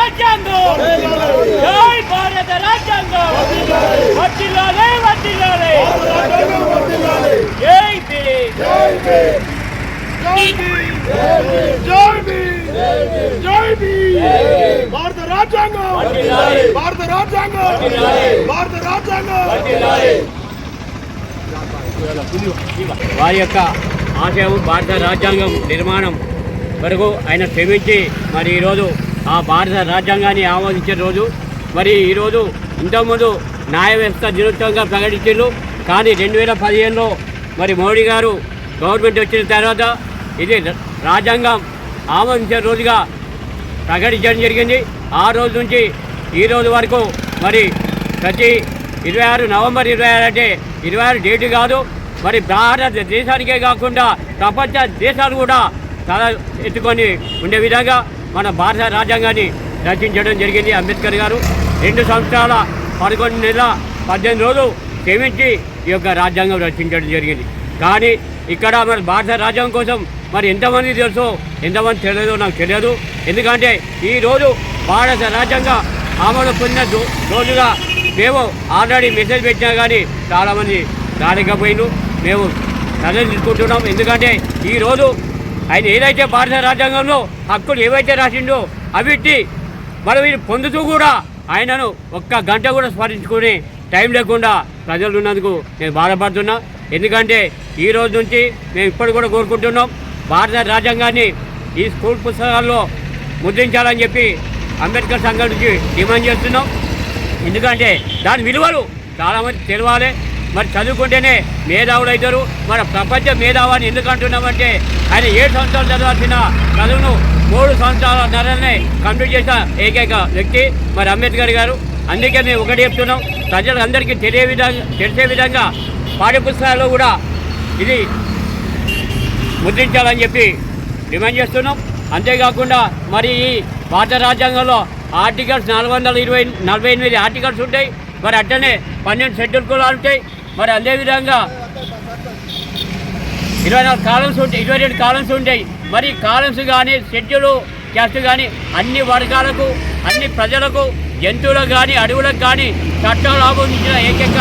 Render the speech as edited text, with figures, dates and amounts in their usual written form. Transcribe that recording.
రాజ్యాంగం జై భారత రాజ్యాంగం వర్ధిల్లాలి వర్ధిల్లాలి జై భీమ్ జై భీమ్ జై భీమ్ జై భీమ్ భారత రాజ్యాంగం భారత రాజ్యాంగం భారత రాజ్యాంగం వారి యొక్క ఆశయం భారత రాజ్యాంగం నిర్మాణం వరకు ఆయన శ్రమించి మరి ఈరోజు ఆ భారత రాజ్యాంగాన్ని ఆమోదించిన రోజు. మరి ఈరోజు ఇంతకుముందు న్యాయ వ్యవస్థ దినోత్సవంగా ప్రకటించారు. కానీ 2015లో మరి మోడీ గారు గవర్నమెంట్ వచ్చిన తర్వాత ఇది రాజ్యాంగం ఆమోదించిన రోజుగా ప్రకటించడం జరిగింది. ఆ రోజు నుంచి ఈ రోజు వరకు మరి ప్రతి 26 నవంబర్ 26 అంటే 26 డేటు కాదు, మరి భారతదేశానికే కాకుండా ప్రపంచ దేశాలు కూడా తల ఎత్తుకొని ఉండే విధంగా మన భారత రాజ్యాంగాన్ని రచించడం జరిగింది. అంబేద్కర్ గారు 2 సంవత్సరాల 11 నెలల 18 రోజులు శ్రమించి ఈ యొక్క రాజ్యాంగం రచించడం జరిగింది. కానీ ఇక్కడ మన భారత రాజ్యాంగం కోసం మరి ఎంతమంది తెలుసో ఎంతమంది తెలియదో నాకు తెలియదు. ఎందుకంటే ఈరోజు భారత రాజ్యాంగం ఆమోదం పొందిన రోజుగా మేము ఆల్రెడీ మెసేజ్ పెట్టినా కానీ చాలామంది రాలేకపోయినారు. మేము చర్యలు తీసుకుంటున్నాం. ఎందుకంటే ఈరోజు ఆయన ఏదైతే భారత రాజ్యాంగంలో హక్కులు ఏవైతే రాసిండో అవిటి మనం వీరు పొందుతూ కూడా ఆయనను ఒక్క గంట కూడా స్మరించుకునే టైం లేకుండా ప్రజలు ఉన్నందుకు నేను బాధపడుతున్నా. ఎందుకంటే ఈ రోజు నుంచి మేము ఇప్పటి కూడా కోరుకుంటున్నాం భారత రాజ్యాంగాన్ని ఈ స్కూల్ పుస్తకాల్లో ముద్రించాలని చెప్పి అంబేద్కర్ సంఘం నుంచి డిమాండ్ చేస్తున్నాం. ఎందుకంటే దాని విలువలు చాలామంది తెలవాలి. మరి చదువుకుంటేనే మేధావులు అవుతారు. మన ప్రపంచ మేధావాన్ని ఎందుకు అంటున్నామంటే ఆయన 7 సంవత్సరాలు చదవాల్సిన చదువును 3 సంవత్సరాల ధరనే కంప్లీట్ చేసిన ఏకైక వ్యక్తి మరి అంబేద్కర్ గారు. అందుకే మేము ఒకటి చెప్తున్నాం, ప్రజలందరికీ తెలిసే విధంగా పాఠ్యపుస్తకాల్లో కూడా ఇది ముద్రించాలని చెప్పి డిమాండ్ చేస్తున్నాం. అంతేకాకుండా మరి ఈ భారత రాజ్యాంగంలో ఆర్టికల్స్ 448 ఆర్టికల్స్ ఉంటాయి. మరి అట్లనే 12 షెడ్యూల్ కులాలు ఉంటాయి. మరి అదేవిధంగా 24 కాలమ్స్ ఉంటాయి, 22 కాలమ్స్ ఉంటాయి. మరి కాలమ్స్ కానీ షెడ్యూల్ క్యాస్ట్ కానీ అన్ని వర్గాలకు అన్ని ప్రజలకు జంతువులకు కానీ అడవులకు కానీ చట్టాలు ఆమోదించిన ఏకైక